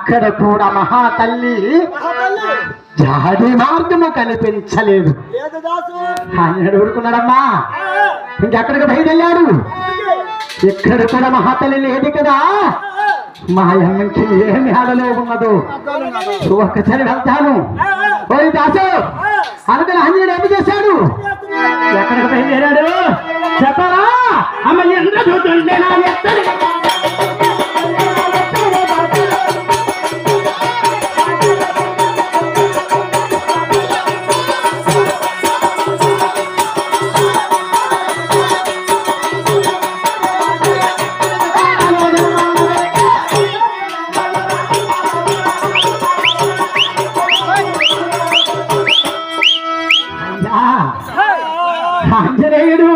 అక్కడ కూడా మహాతల్లి జాడి మార్గము కనిపించలేదు. ఆయన ఊరుకున్నాడమ్మా, ఇంకెక్కడికి బయలుదేరాడు. ఇక్కడ కూడా మహాతల్లి లేదు కదా. మా అమ్మకి ఏమి ఆడలో ఉన్నదో ఒక్కసారి వెళ్తాను. ఓయ్ దాసు, అనుకుని అన్యుడు ఏమి చేశాడు? ఎక్కడికి బయలుదేరాడు చెప్పారా? అమ్మ ఎంత చూస్తుంటే నా ఎత్తడి ఆంజనేయుడు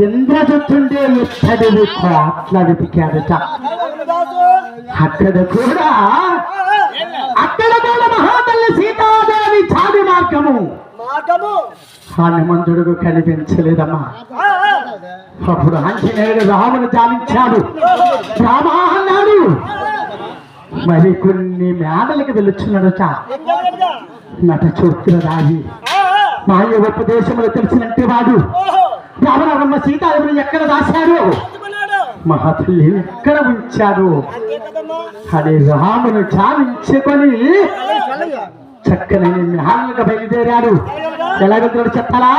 ఇంద్రజుతుండే ఇత్తడి అట్లా వెతికాడట. అక్కడ కూడా మహాతల్లి సీతాదేవి చాది మార్గము హనుమంతుడు కనిపించలేదమ్మా. అప్పుడు ఆంజనేయుడు రామును ధ్యానించాడు. రామా అన్నాడు. మరి కొన్ని మేడలకు వెలుచున్నాడట. నట చోత్రరాజి మాయ ఉపదేశములు తెలిసినట్టు వాడు రామరామమ్మ సీతాదేవిని ఎక్కడ దాశారు, మహాతల్లి ఎక్కడ ఉంచారు అని రామును చాలించుకొని చక్కని హాలుగా బయలుదేరాడు. ఎలాగో చెప్పాలా?